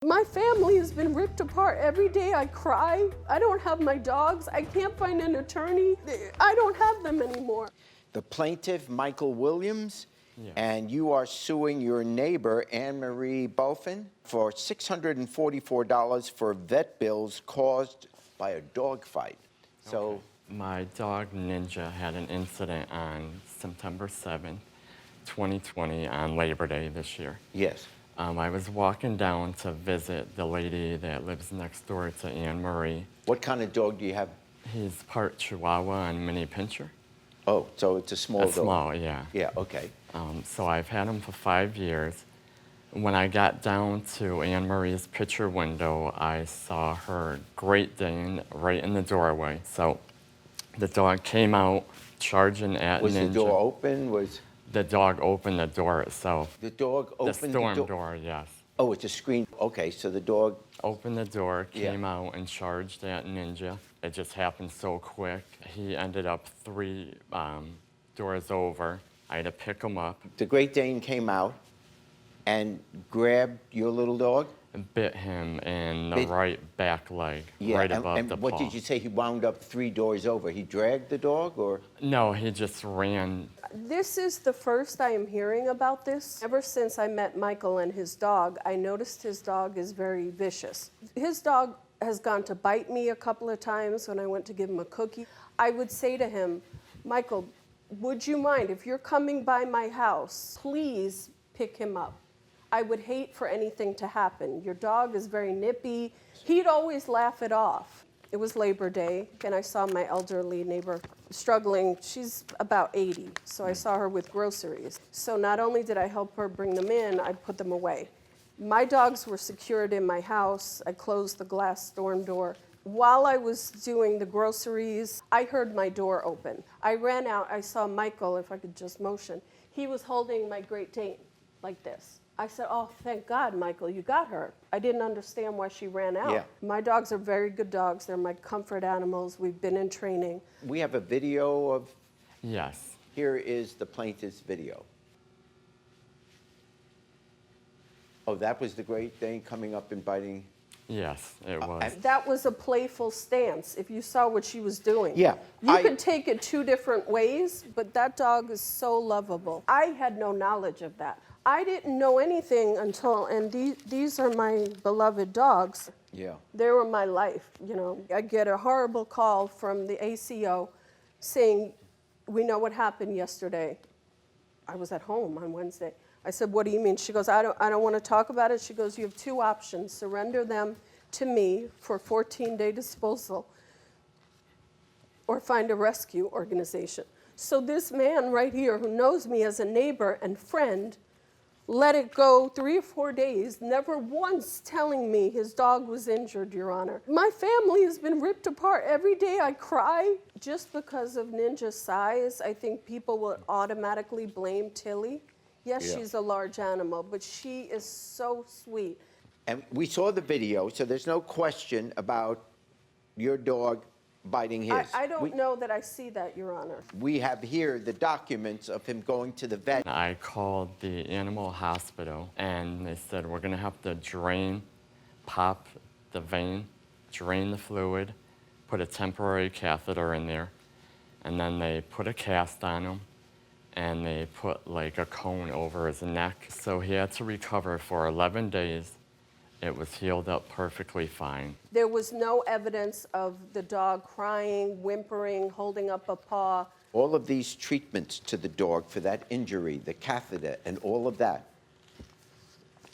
My family has been ripped apart. Every day I cry. I don't have my dogs. I can't find an attorney. I don't have them anymore. The plaintiff, Michael Williams, Yes. and you are suing your neighbor, Anne-Marie Bulfin, for $644 for vet bills caused by a dog fight. So, My dog Ninja had an incident on September 7th, 2020, on Labor Day this year. yes. I was walking down to visit the lady that lives next door to Anne Marie. What kind of dog do you have? He's part Chihuahua and mini pincher. Oh, so it's a small dog. Small, yeah. Yeah, okay. So I've had him for 5 years. When I got down to Anne Marie's picture window, I saw her Great Dane right in the doorway. So the dog came out charging at Was Ninja. the door open? Was The dog opened the door itself. the dog The opened storm door, yes. Oh, it's a screen. Okay, so the dog, Opened the door, Yeah. came out and charged at Ninja. It just happened so quick. He ended up 3 doors over. I had to pick him up the Great Dane came out and grabbed your little dog? and bit him in the Bit- right back leg, Yeah, right and, above and the what paw. did you say? He wound up 3 doors over. He dragged the dog, or? No, he just ran. This is the first I am hearing about this. Ever since I met Michael and his dog, I noticed his dog is very vicious. His dog has gone to bite me a couple of times when I went to give him a cookie. I would say to him, Michael, would you mind if you're coming by my house, please pick him up. I would hate for anything to happen. Your dog is very nippy. He'd always laugh it off. It was Labor Day, and I saw my elderly neighbor struggling. She's about 80, so I saw her with groceries. So not only did I help her bring them in, I put them away. My dogs were secured in my house. I closed the glass storm door. While I was doing the groceries, I heard my door open. I ran out. I saw Michael, if I could just motion. He was holding my Great Dane like this. I said, oh, thank God, Michael, you got her. I didn't understand why she ran out. Yeah. My dogs are very good dogs. They're my comfort animals. We've been in training. We have a video of, Yes. here is the plaintiff's video. Oh, that was the Great Dane coming up and biting? Yes, it was. That was a playful stance, if you saw what she was doing. Yeah, You could take it 2 different ways, but that dog is so lovable. I had no knowledge of that. I didn't know anything until, and these are my beloved dogs. Yeah. They were my life, you know. I get a horrible call from the ACO saying, we know what happened yesterday. I was at home on Wednesday. I said, what do you mean? She goes, I don't want to talk about it. She goes, you have 2 options. Surrender them to me for 14-day disposal or find a rescue organization. So this man right here who knows me as a neighbor and friend let it go 3 or 4 days, never once telling me his dog was injured, Your Honor. My family has been ripped apart. Every day I cry just because of Ninja's size. I think people will automatically blame Tilly. Yes, Yeah. she's a large animal, but she is so sweet. And we saw the video, so there's no question about your dog biting his. I don't know that I see that, Your Honor. We have here the documents of him going to the vet. I called the animal hospital, and they said, we're going to have to pop the vein, drain the fluid, put a temporary catheter in there, and then they put a cast on him, and they put like a cone over his neck. So he had to recover for 11 days. It was healed up perfectly fine. There was no evidence of the dog crying, whimpering, holding up a paw. All of these treatments to the dog for that injury, the catheter and all of that.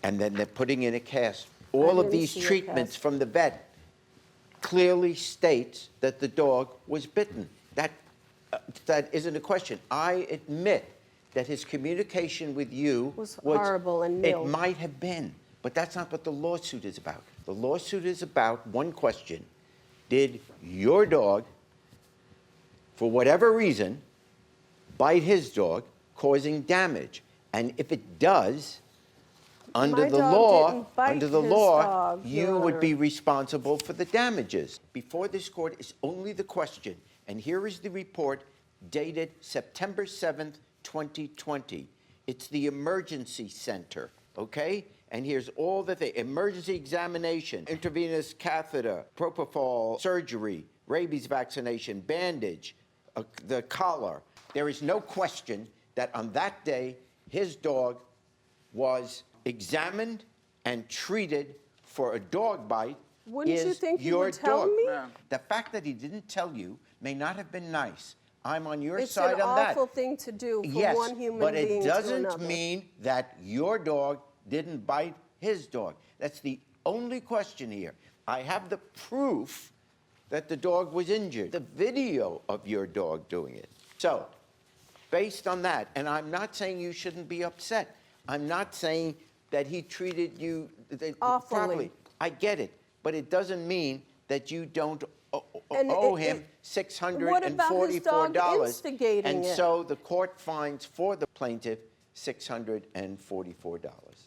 And then they're putting in a cast. All of didn't these see a treatments cast. from the vet clearly states that the dog was bitten. That isn't a question. I admit that his communication with you Was horrible and nil. It might have been, but that's not what the lawsuit is about. The lawsuit is about one question. Did your dog, for whatever reason, bite his dog, causing damage? And if it does, under My the dog law, didn't bite under the his law, dog, you Your would Honor. be responsible for the damages. Before this court is only the question, and here is the report dated September 7th, 2020. It's the emergency center, okay? and here's all the things: emergency examination, intravenous catheter, propofol surgery, rabies vaccination, bandage, the collar. There is no question that on that day, his dog was examined and treated for a dog bite. Wouldn't you is think he your would tell dog. me? Yeah. The fact that he didn't tell you may not have been nice. I'm on your It's side an on that. awful thing to do from Yes, one human but being it to doesn't another. mean that your dog didn't bite his dog. That's the only question here. I have the proof that the dog was injured, the video of your dog doing it. So, based on that, and I'm not saying you shouldn't be upset. I'm not saying that he treated you Awfully. properly. I get it, but it doesn't mean that you don't And owe it- him it- $644. what about his dog instigating And it? so the court fines for the plaintiff $644.